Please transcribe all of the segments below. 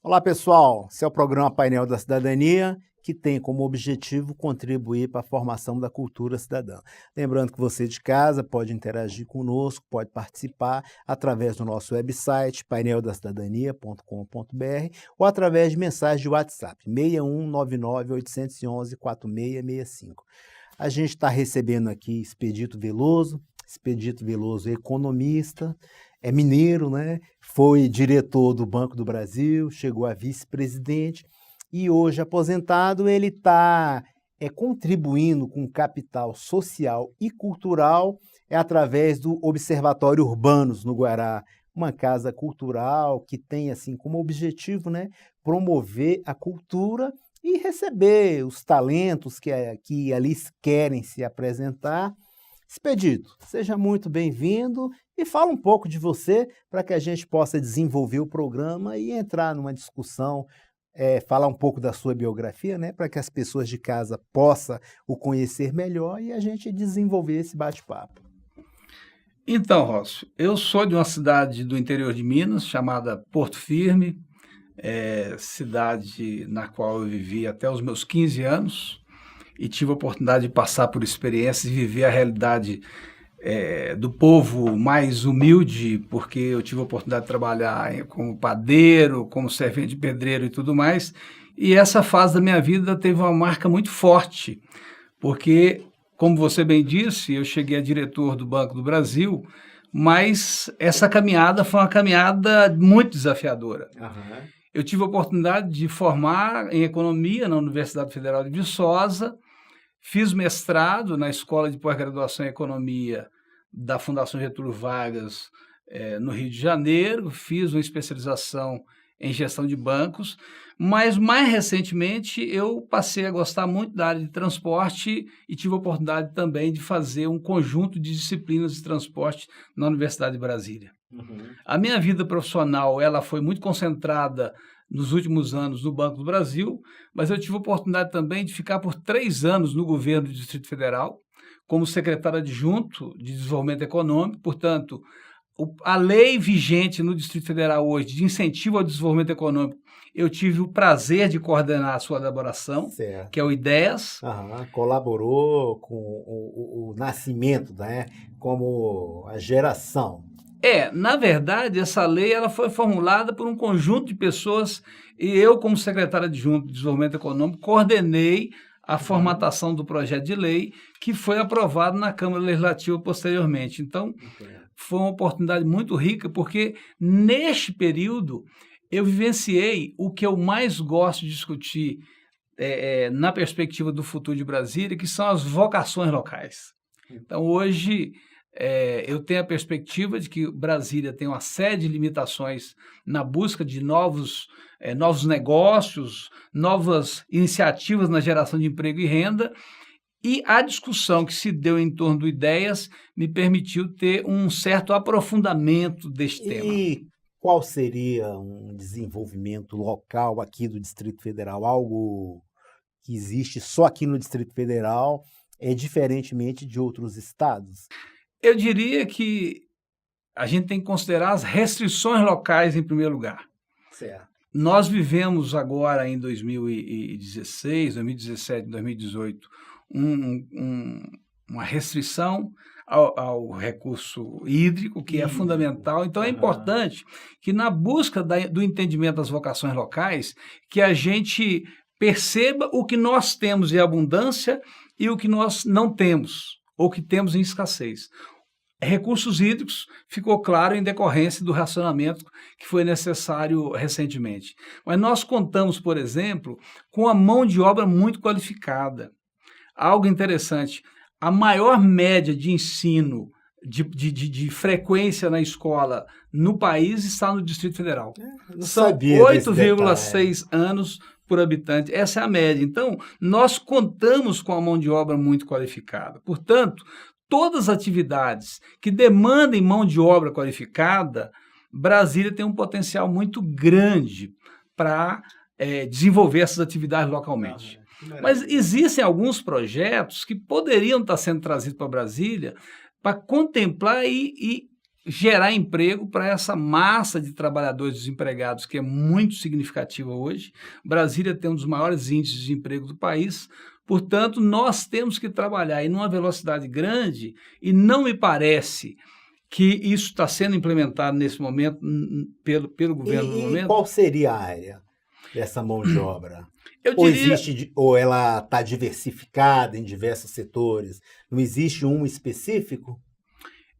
Olá pessoal, esse é o programa Painel da Cidadania, que tem como objetivo contribuir para a formação da cultura cidadã. Lembrando que você de casa pode interagir conosco, pode participar através do nosso website, paineldacidadania.com.br, ou através de mensagem de WhatsApp, 6199-811-4665. A gente está recebendo aqui Expedito Veloso é economista, é mineiro, né? Foi diretor do Banco do Brasil, chegou a vice-presidente e hoje aposentado ele está contribuindo com capital social e cultural através do Observatório Urbanos no Guará, uma casa cultural que tem assim como objetivo, né, promover a cultura e receber os talentos que ali querem se apresentar. Expedito, seja muito bem-vindo e fala um pouco de você para que a gente possa desenvolver o programa e entrar numa discussão, falar um pouco da sua biografia, né, para que as pessoas de casa possam o conhecer melhor e a gente desenvolver esse bate-papo. Então, Rócio, eu sou de uma cidade do interior de Minas chamada Porto Firme, cidade na qual eu vivi até os meus 15 anos. E tive a oportunidade de passar por experiências e viver a realidade do povo mais humilde, porque eu tive a oportunidade de trabalhar como padeiro, como servente de pedreiro e tudo mais. E essa fase da minha vida teve uma marca muito forte, porque, como você bem disse, eu cheguei a diretor do Banco do Brasil, mas essa caminhada foi uma caminhada muito desafiadora. Uhum. Eu tive a oportunidade de formar em economia na Universidade Federal de Viçosa, fiz mestrado na Escola de Pós-Graduação em Economia da Fundação Getúlio Vargas, no Rio de Janeiro, fiz uma especialização em gestão de bancos, mas mais recentemente eu passei a gostar muito da área de transporte e tive a oportunidade também de fazer um conjunto de disciplinas de transporte na Universidade de Brasília. Uhum. A minha vida profissional ela foi muito concentrada nos últimos anos no Banco do Brasil, mas eu tive a oportunidade também de ficar por 3 anos no governo do Distrito Federal, como secretário adjunto de Desenvolvimento Econômico. Portanto, a lei vigente no Distrito Federal hoje de incentivo ao desenvolvimento econômico, eu tive o prazer de coordenar a sua elaboração, certo, que é o IDEAS. Uhum, colaborou com o nascimento, né, como a geração. Na verdade, essa lei ela foi formulada por um conjunto de pessoas e eu, como secretário adjunto de Desenvolvimento Econômico, coordenei a formatação do projeto de lei que foi aprovado na Câmara Legislativa posteriormente. Então, foi uma oportunidade muito rica, porque neste período eu vivenciei o que eu mais gosto de discutir na perspectiva do futuro de Brasília, que são as vocações locais. Então, hoje, eu tenho a perspectiva de que Brasília tem uma série de limitações na busca de novos negócios, novas iniciativas na geração de emprego e renda, e a discussão que se deu em torno do IDEAS me permitiu ter um certo aprofundamento deste tema. E qual seria um desenvolvimento local aqui do Distrito Federal? Algo que existe só aqui no Distrito Federal, diferentemente de outros estados? Eu diria que a gente tem que considerar as restrições locais em primeiro lugar. Certo. Nós vivemos agora em 2016, 2017, 2018, uma restrição ao recurso hídrico, que é fundamental. Então, é importante que na busca do entendimento das vocações locais, que a gente perceba o que nós temos em abundância e o que nós não temos, ou que temos em escassez. Recursos hídricos ficou claro em decorrência do racionamento que foi necessário recentemente. Mas nós contamos, por exemplo, com a mão de obra muito qualificada. Algo interessante, a maior média de ensino de frequência na escola no país está no Distrito Federal. São 8,6 anos por habitante. Essa é a média. Então, nós contamos com a mão de obra muito qualificada. Portanto, todas as atividades que demandem mão de obra qualificada, Brasília tem um potencial muito grande para desenvolver essas atividades localmente. Mas existem alguns projetos que poderiam estar sendo trazidos para Brasília para contemplar e gerar emprego para essa massa de trabalhadores desempregados, que é muito significativa hoje. Brasília tem um dos maiores índices de emprego do país, portanto, nós temos que trabalhar em uma velocidade grande e não me parece que isso está sendo implementado nesse momento pelo governo no momento. E qual seria a área dessa mão de obra? Eu Ou diria, ou ela está diversificada em diversos setores? Não existe um específico?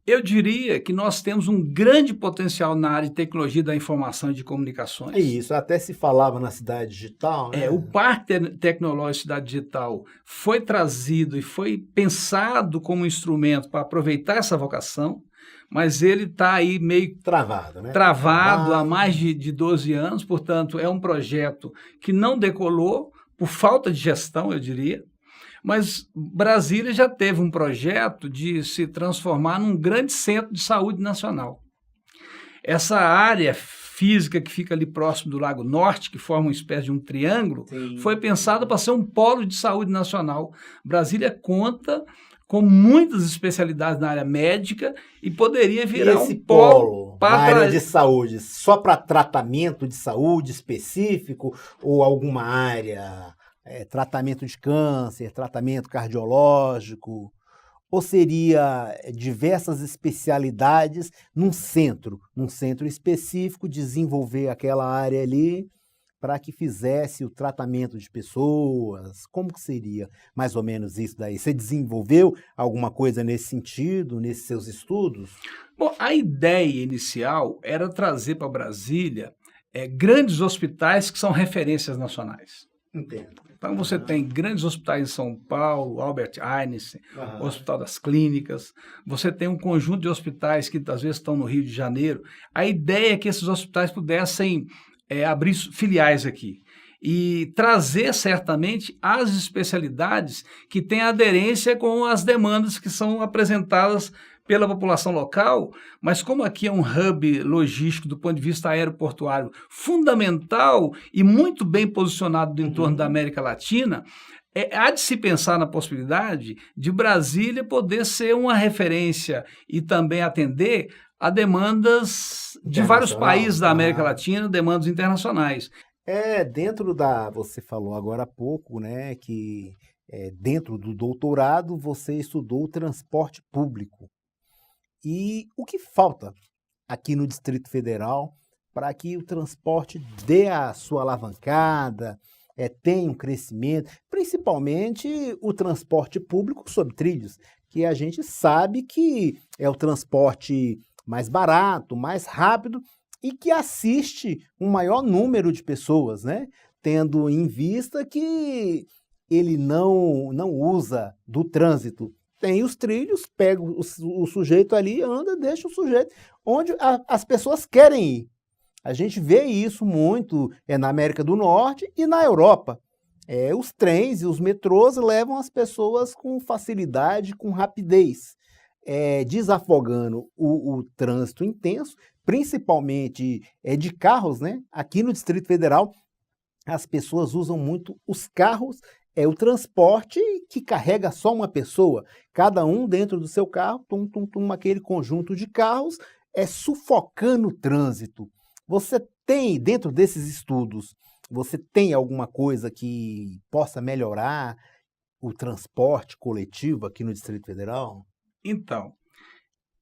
eu diria que nós temos um grande potencial na área de tecnologia da informação e de comunicações. É isso, até se falava na cidade digital, né? O Parque Tecnológico Cidade Digital foi trazido e foi pensado como instrumento para aproveitar essa vocação, mas ele está aí meio Travado, né? travado há mais de 12 anos, portanto, é um projeto que não decolou por falta de gestão, eu diria. Mas Brasília já teve um projeto de se transformar num grande centro de saúde nacional. Essa área física que fica ali próximo do Lago Norte, que forma uma espécie de um triângulo, Sim. foi pensada para ser um polo de saúde nacional. Brasília conta com muitas especialidades na área médica e poderia virar esse um polo na área de saúde, só para tratamento de saúde específico ou alguma área, tratamento de câncer, tratamento cardiológico, ou seria diversas especialidades num centro específico, desenvolver aquela área ali para que fizesse o tratamento de pessoas? Como que seria mais ou menos isso daí? Você desenvolveu alguma coisa nesse sentido, nesses seus estudos? Bom, a ideia inicial era trazer para Brasília grandes hospitais que são referências nacionais. Entendo. Então você tem grandes hospitais em São Paulo, Albert Einstein, o Hospital das Clínicas, você tem um conjunto de hospitais que às vezes estão no Rio de Janeiro. A ideia é que esses hospitais pudessem abrir filiais aqui e trazer certamente as especialidades que têm aderência com as demandas que são apresentadas pela população local, mas como aqui é um hub logístico do ponto de vista aeroportuário fundamental e muito bem posicionado no entorno da América Latina, há de se pensar na possibilidade de Brasília poder ser uma referência e também atender a demandas de vários países da América Latina, demandas internacionais. Você falou agora há pouco, né, que dentro do doutorado você estudou o transporte público. E o que falta aqui no Distrito Federal para que o transporte dê a sua alavancada, tenha um crescimento, principalmente o transporte público sobre trilhos, que a gente sabe que é o transporte mais barato, mais rápido e que assiste um maior número de pessoas, né? Tendo em vista que ele não usa do trânsito. Tem os trilhos, pega o sujeito ali, anda, deixa o sujeito onde as pessoas querem ir. A gente vê isso muito na América do Norte e na Europa. Os trens e os metrôs levam as pessoas com facilidade, com rapidez, desafogando o trânsito intenso, principalmente de carros, né? Aqui no Distrito Federal, as pessoas usam muito os carros, o transporte que carrega só uma pessoa, cada um dentro do seu carro, aquele conjunto de carros, sufocando o trânsito. Você tem, dentro desses estudos, você tem alguma coisa que possa melhorar o transporte coletivo aqui no Distrito Federal? Então,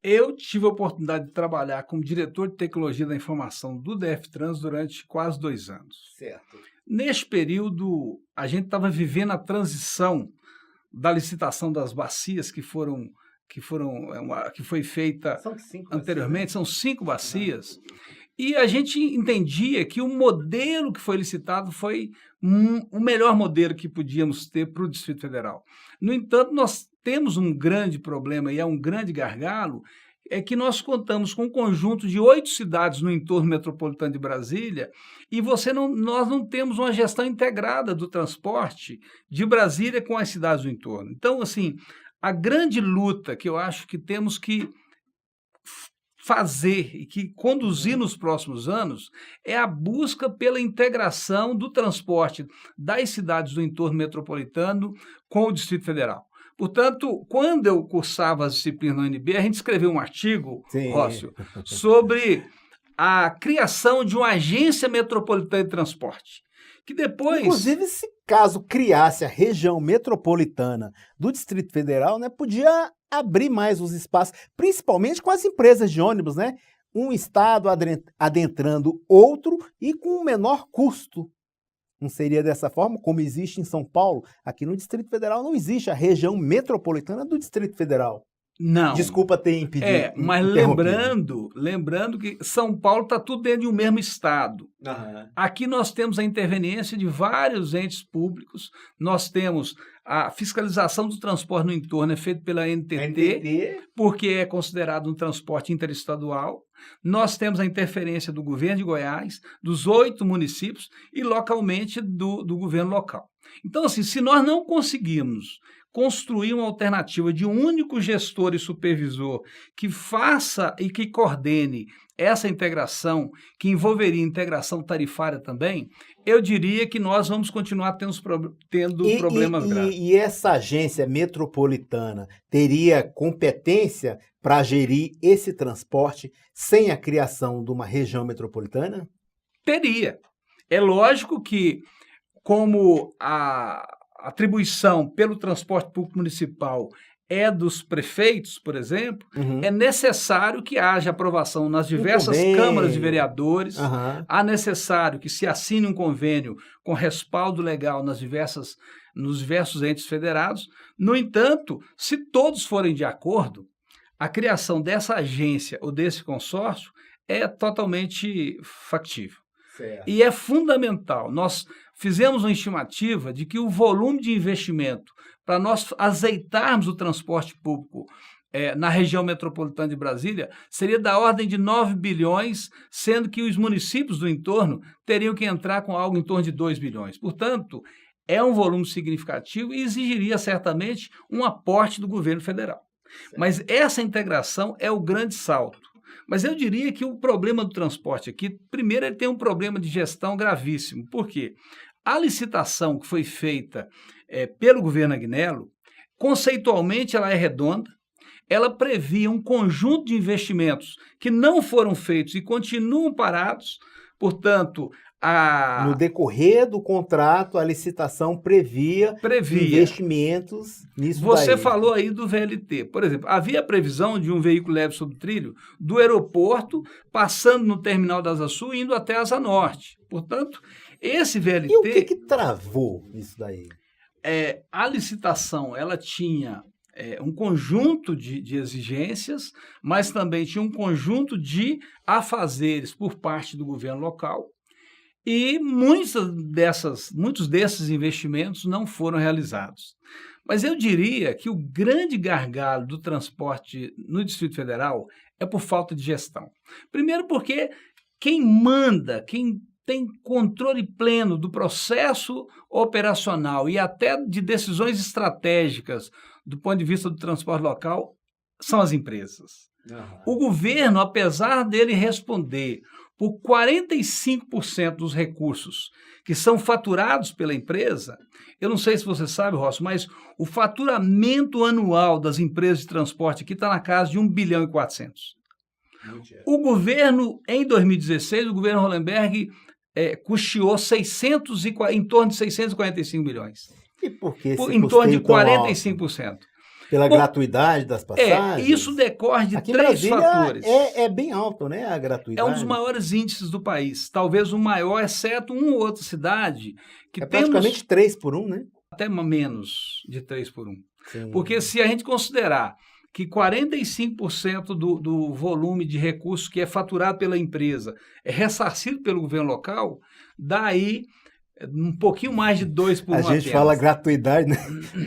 eu tive a oportunidade de trabalhar como diretor de tecnologia da informação do DF-Trans durante quase 2 anos. Certo. Neste período, a gente estava vivendo a transição da licitação das bacias que foi feita anteriormente, são 5 bacias, e a gente entendia que o modelo que foi licitado foi o melhor modelo que podíamos ter para o Distrito Federal. No entanto, nós temos um grande problema e é um grande gargalo, é que nós contamos com um conjunto de 8 cidades no entorno metropolitano de Brasília e nós não temos uma gestão integrada do transporte de Brasília com as cidades do entorno. Então, assim, a grande luta que eu acho que temos que fazer e que conduzir nos próximos anos é a busca pela integração do transporte das cidades do entorno metropolitano com o Distrito Federal. Portanto, quando eu cursava as disciplinas na UNB, a gente escreveu um artigo, Sim. Rócio, sobre a criação de uma agência metropolitana de transporte, que depois... Inclusive, se caso criasse a região metropolitana do Distrito Federal, né, podia abrir mais os espaços, principalmente com as empresas de ônibus, né? Um estado adentrando outro e com um menor custo. Não seria dessa forma, como existe em São Paulo? Aqui no Distrito Federal não existe a região metropolitana do Distrito Federal. Não. Desculpa ter impedido. Mas lembrando que São Paulo está tudo dentro de um mesmo estado. Uhum. Aqui nós temos a interveniência de vários entes públicos, nós temos a fiscalização do transporte no entorno, é feito pela NTT, porque é considerado um transporte interestadual. Nós temos a interferência do governo de Goiás, dos 8 municípios e localmente do governo local. Então, assim, se nós não conseguirmos construir uma alternativa de um único gestor e supervisor que faça e que coordene essa integração, que envolveria integração tarifária também, eu diria que nós vamos continuar tendo problemas graves. E essa agência metropolitana teria competência para gerir esse transporte sem a criação de uma região metropolitana? Teria. É lógico que, como a atribuição pelo transporte público municipal é dos prefeitos, por exemplo, é necessário que haja aprovação nas diversas câmaras de vereadores, há necessário que se assine um convênio com respaldo legal nos diversos entes federados. No entanto, se todos forem de acordo, a criação dessa agência ou desse consórcio é totalmente factível. Certo. E é fundamental. Nós fizemos uma estimativa de que o volume de investimento para nós azeitarmos o transporte público na região metropolitana de Brasília seria da ordem de 9 bilhões, sendo que os municípios do entorno teriam que entrar com algo em torno de 2 bilhões. Portanto, é um volume significativo e exigiria certamente um aporte do governo federal. Certo. Mas essa integração é o grande salto. Mas eu diria que o problema do transporte aqui, primeiro, ele tem um problema de gestão gravíssimo. Por quê? A licitação que foi feita pelo governo Agnello, conceitualmente ela é redonda, ela previa um conjunto de investimentos que não foram feitos e continuam parados, portanto... No decorrer do contrato, a licitação previa investimentos nisso. Você falou aí do VLT. Por exemplo, havia a previsão de um veículo leve sobre trilho do aeroporto, passando no terminal da Asa Sul e indo até a Asa Norte. Portanto, esse VLT... E o que travou isso daí? A licitação, ela tinha um conjunto de exigências, mas também tinha um conjunto de afazeres por parte do governo local. E muitos desses investimentos não foram realizados. Mas eu diria que o grande gargalo do transporte no Distrito Federal é por falta de gestão. Primeiro porque quem manda, quem tem controle pleno do processo operacional e até de decisões estratégicas do ponto de vista do transporte local são as empresas. O governo, apesar dele responder por 45% dos recursos que são faturados pela empresa, eu não sei se você sabe, Rosso, mas o faturamento anual das empresas de transporte aqui está na casa de 1 bilhão e 400. O governo, em 2016, o governo Hollenberg custeou em torno de 645 milhões. E por que esse em torno de 45%. Pela gratuidade das passagens? Isso decorre de aqui três fatores. É bem alto, né, a gratuidade? É um dos maiores índices do país, talvez o maior, exceto uma ou outra cidade. Que praticamente 3 por 1, né? Até menos de 3 por 1. Sim. Porque se a gente considerar que 45% do volume de recursos que é faturado pela empresa é ressarcido pelo governo local, daí um pouquinho mais de 2 por 1 A gente fala gratuidade, né?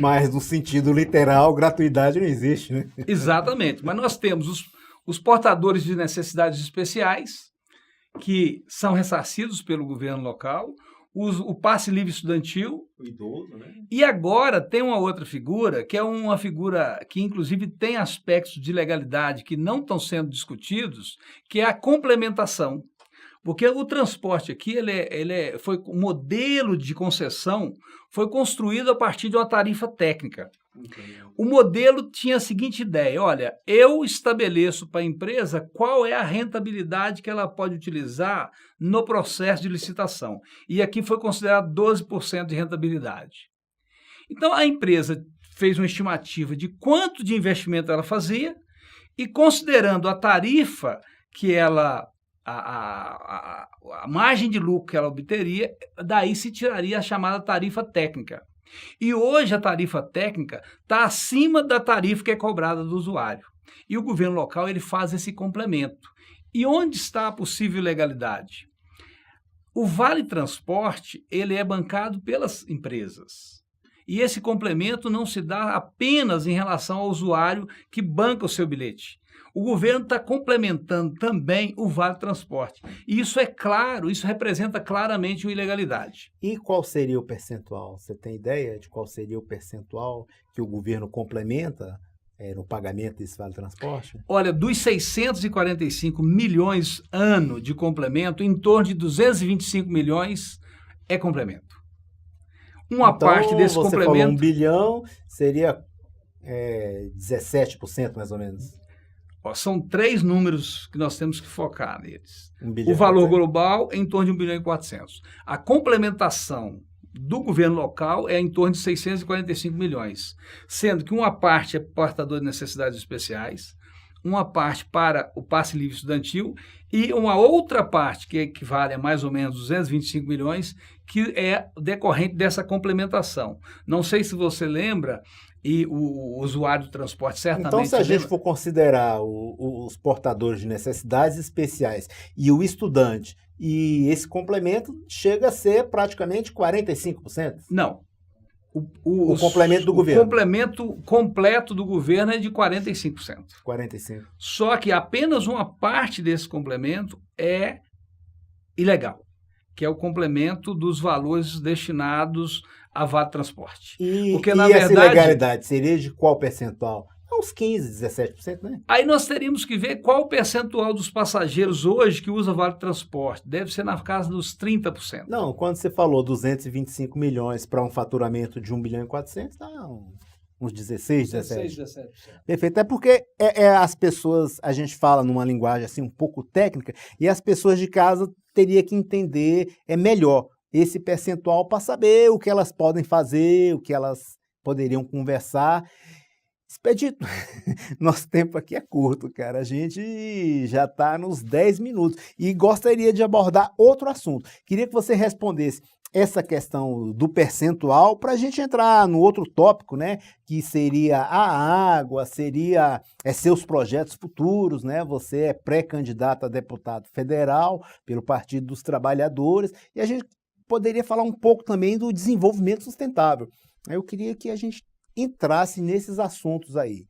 Mas no sentido literal, gratuidade não existe, né? Exatamente. Mas nós temos os portadores de necessidades especiais, que são ressarcidos pelo governo local, o passe livre estudantil. O idoso, né? E agora tem uma outra figura, que é uma figura que, inclusive, tem aspectos de legalidade que não estão sendo discutidos, que é a complementação. Porque o transporte aqui, foi um modelo de concessão, foi construído a partir de uma tarifa técnica. O modelo tinha a seguinte ideia: olha, eu estabeleço para a empresa qual é a rentabilidade que ela pode utilizar no processo de licitação. E aqui foi considerado 12% de rentabilidade. Então, a empresa fez uma estimativa de quanto de investimento ela fazia e, considerando a tarifa que ela... A margem de lucro que ela obteria, daí se tiraria a chamada tarifa técnica. E hoje a tarifa técnica está acima da tarifa que é cobrada do usuário. E o governo local ele faz esse complemento. E onde está a possível legalidade? O Vale Transporte ele é bancado pelas empresas. E esse complemento não se dá apenas em relação ao usuário que banca o seu bilhete. O governo está complementando também o Vale Transporte. E isso é claro, isso representa claramente uma ilegalidade. E qual seria o percentual? Você tem ideia de qual seria o percentual que o governo complementa no pagamento desse Vale Transporte? Olha, dos 645 milhões ano de complemento, em torno de 225 milhões é complemento. Uma então, parte desse você complemento... falou 1 bilhão, seria 17% mais ou menos. São 3 números que nós temos que focar neles. 1 bilhão, o valor global é em torno de 1 bilhão e 400. A complementação do governo local é em torno de 645 milhões, sendo que uma parte é portador de necessidades especiais, uma parte para o passe livre estudantil e uma outra parte, que equivale a mais ou menos 225 milhões, que é decorrente dessa complementação. Não sei se você lembra, e o usuário do transporte certamente... Então, se a gente for considerar os portadores de necessidades especiais e o estudante, e esse complemento chega a ser praticamente 45%? Não. O complemento do governo. O complemento completo do governo é de 45%. 45%. Só que apenas uma parte desse complemento é ilegal, que é o complemento dos valores destinados a Vale Transporte. Porque, na verdade, essa ilegalidade seria de qual percentual? Uns 15%, 17%, né? Aí nós teríamos que ver qual o percentual dos passageiros hoje que usa Vale Transporte. Deve ser na casa dos 30%. Não, quando você falou 225 milhões para um faturamento de 1 bilhão e 400, dá uns 16, 17%. Perfeito. É porque as pessoas, a gente fala numa linguagem assim um pouco técnica, e as pessoas de casa teriam que entender melhor esse percentual para saber o que elas podem fazer, o que elas poderiam conversar. Expedito, nosso tempo aqui é curto, cara. A gente já está nos 10 minutos e gostaria de abordar outro assunto. Queria que você respondesse essa questão do percentual para a gente entrar no outro tópico, né? Que seria a água, seria seus projetos futuros, né? Você é pré-candidato a deputado federal pelo Partido dos Trabalhadores e a gente poderia falar um pouco também do desenvolvimento sustentável. Eu queria que a gente entrasse nesses assuntos aí.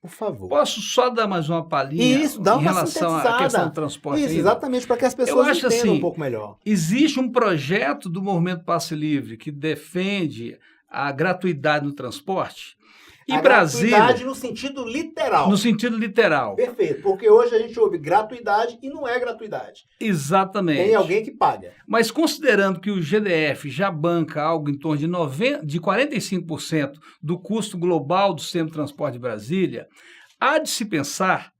Por favor. Posso só dar mais uma palhinha em relação à questão do transporte? Isso, exatamente, para que as pessoas entendam assim, um pouco melhor. Existe um projeto do Movimento Passe Livre que defende a gratuidade no transporte. E gratuidade no sentido literal. No sentido literal. Perfeito, porque hoje a gente ouve gratuidade e não é gratuidade. Exatamente. Tem alguém que paga. Mas considerando que o GDF já banca algo em torno de 45% do custo global do Sistema de Transporte de Brasília, há de se pensar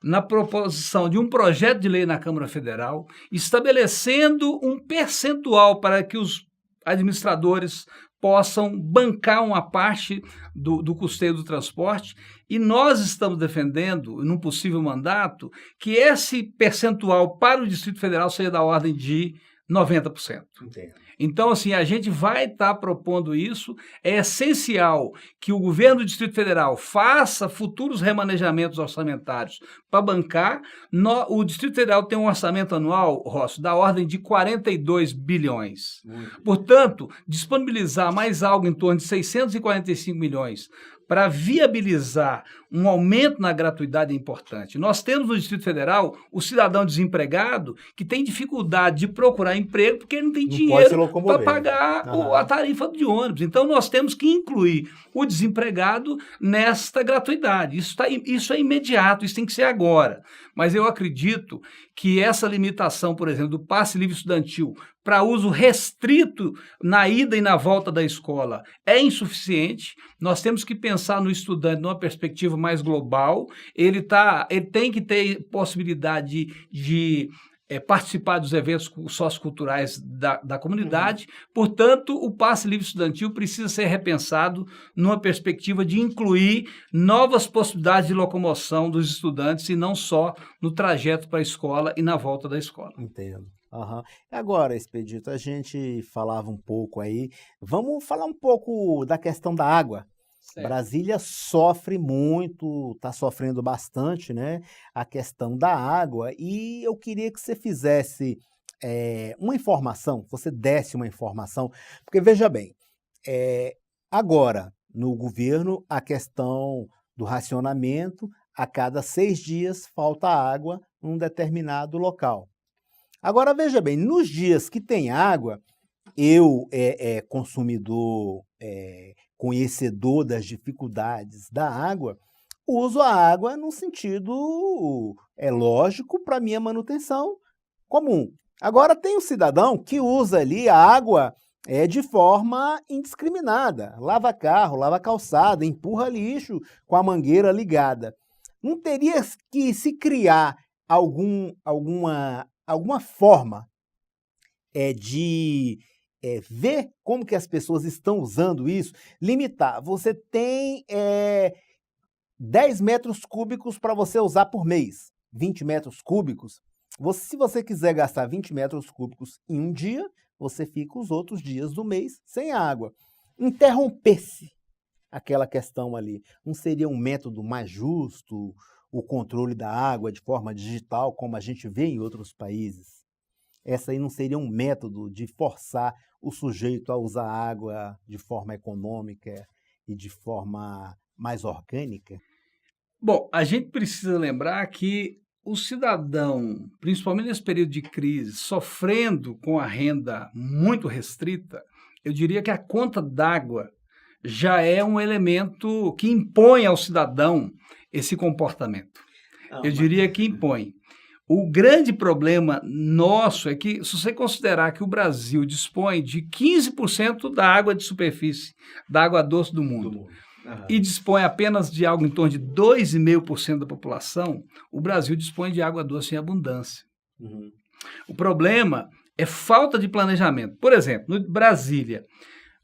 na proposição de um projeto de lei na Câmara Federal estabelecendo um percentual para que os administradores possam bancar uma parte do custeio do transporte, e nós estamos defendendo, num possível mandato, que esse percentual para o Distrito Federal seja da ordem de 90%. Entendo. Então, assim, a gente vai estar propondo isso. É essencial que o governo do Distrito Federal faça futuros remanejamentos orçamentários para bancar. O Distrito Federal tem um orçamento anual, Rosso, da ordem de 42 bilhões. Portanto, disponibilizar mais algo em torno de 645 milhões para viabilizar um aumento na gratuidade é importante. Nós temos no Distrito Federal o cidadão desempregado que tem dificuldade de procurar emprego porque ele não tem dinheiro para pagar a tarifa de ônibus. Então, nós temos que incluir o desempregado nesta gratuidade. Isso é imediato, isso tem que ser agora. Mas eu acredito que essa limitação, por exemplo, do passe livre estudantil para uso restrito na ida e na volta da escola é insuficiente. Nós temos que pensar no estudante numa perspectiva mais global. Ele tem que ter possibilidade de participar dos eventos socioculturais da comunidade. Portanto, o passe livre estudantil precisa ser repensado numa perspectiva de incluir novas possibilidades de locomoção dos estudantes e não só no trajeto para a escola e na volta da escola. Entendo. Uhum. Agora, Expedito, a gente falava um pouco aí, vamos falar um pouco da questão da água. Certo. Brasília sofre muito, está sofrendo bastante, né, a questão da água, e eu queria que você fizesse uma informação, você desse uma informação, porque veja bem, agora no governo a questão do racionamento, a cada 6 dias falta água num determinado local. Agora veja bem, nos dias que tem água, eu, consumidor, conhecedor das dificuldades da água, uso a água no sentido lógico para minha manutenção comum. Agora tem o cidadão que usa ali a água de forma indiscriminada, lava carro, lava calçada, empurra lixo com a mangueira ligada. Não teria que se criar alguma forma de ver como que as pessoas estão usando isso, limitar. Você tem 10 metros cúbicos para você usar por mês, 20 metros cúbicos. Se você quiser gastar 20 metros cúbicos em um dia, você fica os outros dias do mês sem água. Interromper-se aquela questão ali. Não seria um método mais justo o controle da água de forma digital, como a gente vê em outros países? Essa aí não seria um método de forçar o sujeito a usar água de forma econômica e de forma mais orgânica? Bom, a gente precisa lembrar que o cidadão, principalmente nesse período de crise, sofrendo com a renda muito restrita, eu diria que a conta d'água já é um elemento que impõe ao cidadão esse comportamento. Eu diria que impõe. O grande problema nosso é que, se você considerar que o Brasil dispõe de 15% da água de superfície, da água doce do mundo, e dispõe apenas de algo em torno de 2,5% da população, o Brasil dispõe de água doce em abundância. Uhum. O problema é falta de planejamento. Por exemplo, no Brasília,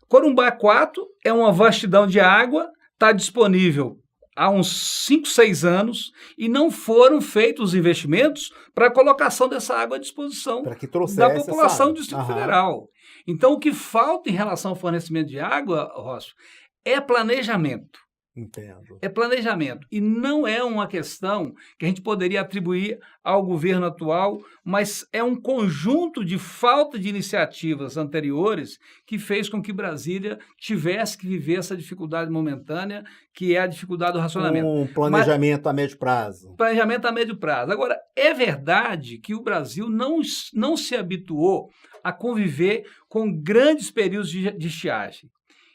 Corumbá 4 é uma vastidão de água, está disponível há uns 5, 6 anos e não foram feitos os investimentos para a colocação dessa água à disposição da população do Distrito Federal. Então, o que falta em relação ao fornecimento de água, Rosso, é planejamento. Entendo. É planejamento. E não é uma questão que a gente poderia atribuir ao governo atual, mas é um conjunto de falta de iniciativas anteriores que fez com que Brasília tivesse que viver essa dificuldade momentânea, que é a dificuldade do racionamento. Um planejamento a médio prazo. Planejamento a médio prazo. Agora, é verdade que o Brasil não se habituou a conviver com grandes períodos de estiagem.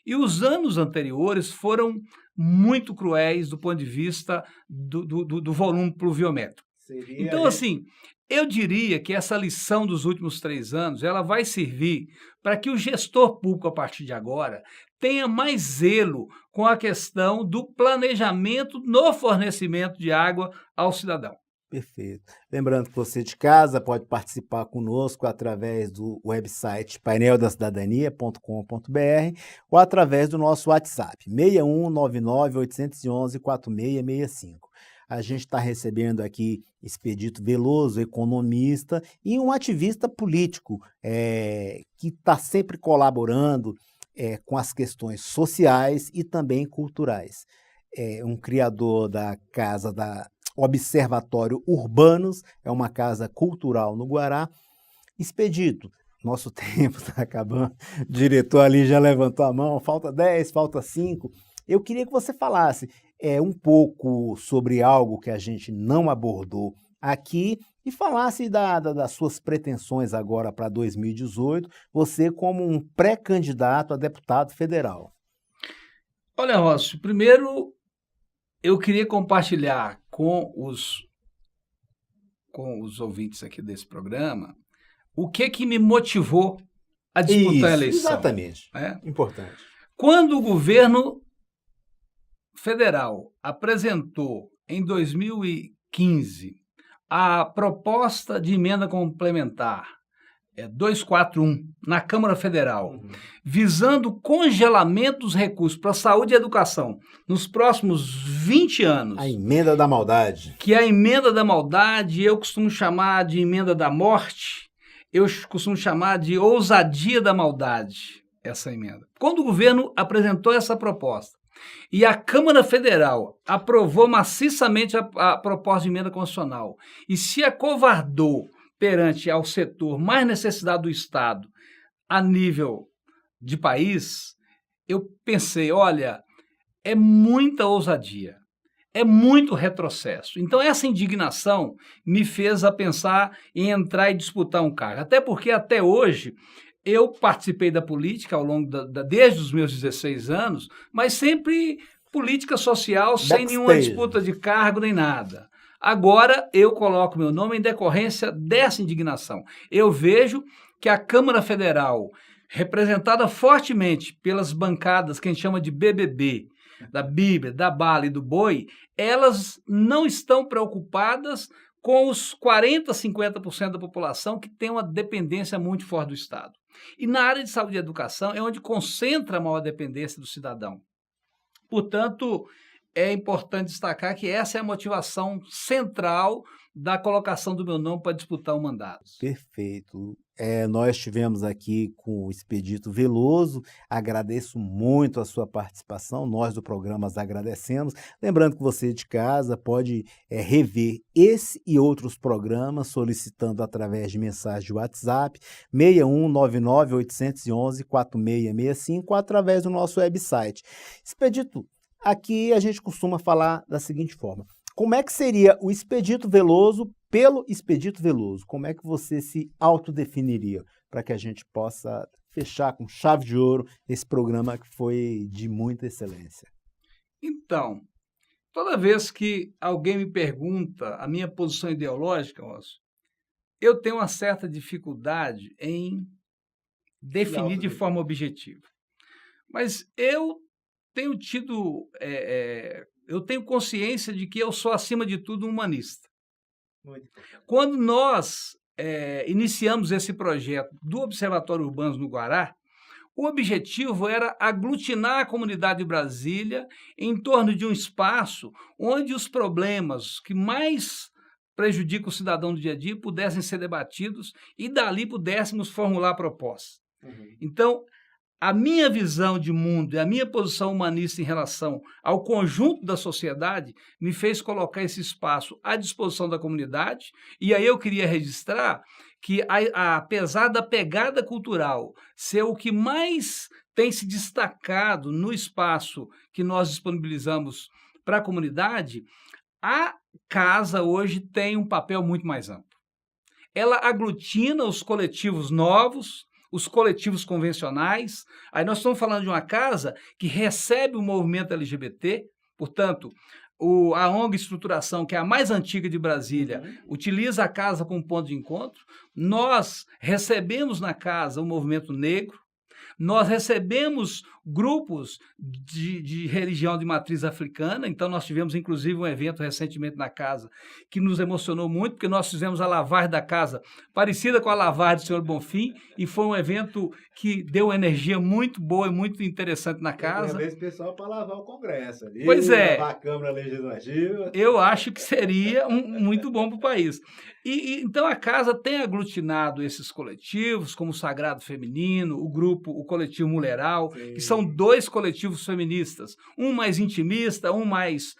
E os anos anteriores foram muito cruéis do ponto de vista do volume pluviométrico. Então, assim, eu diria que essa lição dos últimos 3 anos, ela vai servir para que o gestor público, a partir de agora, tenha mais zelo com a questão do planejamento no fornecimento de água ao cidadão. Perfeito. Lembrando que você de casa pode participar conosco através do website paineldacidadania.com.br ou através do nosso WhatsApp, 6199-811-4665. A gente está recebendo aqui Expedito Veloso, economista, e um ativista político que está sempre colaborando com as questões sociais e também culturais. Um criador da Casa da Observatório Urbanos, é uma casa cultural no Guará. Expedito, nosso tempo está acabando, o diretor ali já levantou a mão, falta 10, falta 5. Eu queria que você falasse um pouco sobre algo que a gente não abordou aqui e falasse das suas pretensões agora para 2018, você como um pré-candidato a deputado federal. Olha, Rócio, primeiro eu queria compartilhar com os ouvintes aqui desse programa o que me motivou a disputar a Isso, eleição. exatamente. Né? Importante. Quando o governo federal apresentou em 2015 a proposta de emenda complementar 241 na Câmara Federal, visando o congelamento dos recursos para saúde e educação nos próximos 20 anos. A emenda da maldade. Que a emenda da maldade eu costumo chamar de emenda da morte, eu costumo chamar de ousadia da maldade, essa emenda. Quando o governo apresentou essa proposta e a Câmara Federal aprovou maciçamente a proposta de emenda constitucional e se acovardou perante ao setor mais necessitado do Estado a nível de país, eu pensei, olha, é muita ousadia, é muito retrocesso. Então essa indignação me fez a pensar em entrar e disputar um cargo. Até porque até hoje eu participei da política ao longo desde os meus 16 anos, mas sempre política social, sem nenhuma disputa de cargo nem nada. Agora eu coloco meu nome em decorrência dessa indignação. Eu vejo que a Câmara Federal, representada fortemente pelas bancadas que a gente chama de BBB, da Bíblia, da Bala e do Boi, elas não estão preocupadas com os 40%, 50% da população que tem uma dependência muito forte do Estado. E na área de saúde e educação é onde concentra a maior dependência do cidadão. Portanto, é importante destacar que essa é a motivação central da colocação do meu nome para disputar o mandato. Perfeito. Nós estivemos aqui com o Expedito Veloso, agradeço muito a sua participação, nós do programa agradecemos. Lembrando que você de casa pode rever esse e outros programas solicitando através de mensagem de WhatsApp 6199-811-4665 ou através do nosso website. Expedito, aqui a gente costuma falar da seguinte forma: como é que seria o Expedito Veloso pelo Expedito Veloso? Como é que você se autodefiniria para que a gente possa fechar com chave de ouro esse programa que foi de muita excelência? Então, toda vez que alguém me pergunta a minha posição ideológica, eu tenho uma certa dificuldade em definir de forma objetiva. Mas eu tenho eu tenho consciência de que eu sou, acima de tudo, um humanista. Quando nós iniciamos esse projeto do Observatório Urbano no Guará, o objetivo era aglutinar a comunidade de Brasília em torno de um espaço onde os problemas que mais prejudicam o cidadão do dia a dia pudessem ser debatidos e dali pudéssemos formular propostas. Então, a minha visão de mundo e a minha posição humanista em relação ao conjunto da sociedade me fez colocar esse espaço à disposição da comunidade. E aí eu queria registrar que, apesar da pegada cultural ser o que mais tem se destacado no espaço que nós disponibilizamos para a comunidade, a casa hoje tem um papel muito mais amplo. Ela aglutina os coletivos novos, os coletivos convencionais. Aí nós estamos falando de uma casa que recebe o movimento LGBT, portanto, a ONG Estruturação, que é a mais antiga de Brasília, utiliza a casa como ponto de encontro. Nós recebemos na casa o movimento negro, nós recebemos grupos de religião de matriz africana. Então nós tivemos inclusive um evento recentemente na casa que nos emocionou muito, porque nós fizemos a lavagem da casa parecida com a lavagem do Senhor Bonfim, e foi um evento que deu uma energia muito boa e muito interessante na casa. Eu esse pessoal para lavar o Congresso ali, pois é, lavar a Câmara Legislativa. Eu acho que seria muito bom para o país. Então a casa tem aglutinado esses coletivos, como o Sagrado Feminino, o coletivo Mulheral, sim, que são 2 coletivos feministas, um mais intimista, um mais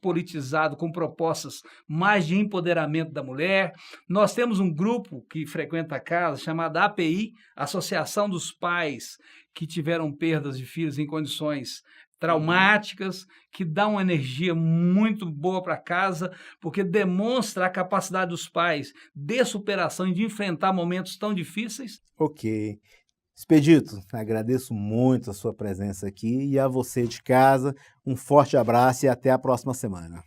politizado, com propostas mais de empoderamento da mulher. Nós temos um grupo que frequenta a casa, chamado API, Associação dos Pais que tiveram perdas de filhos em condições traumáticas, que dá uma energia muito boa para casa, porque demonstra a capacidade dos pais de superação e de enfrentar momentos tão difíceis. Ok. Expedito, agradeço muito a sua presença aqui e a você de casa, um forte abraço e até a próxima semana.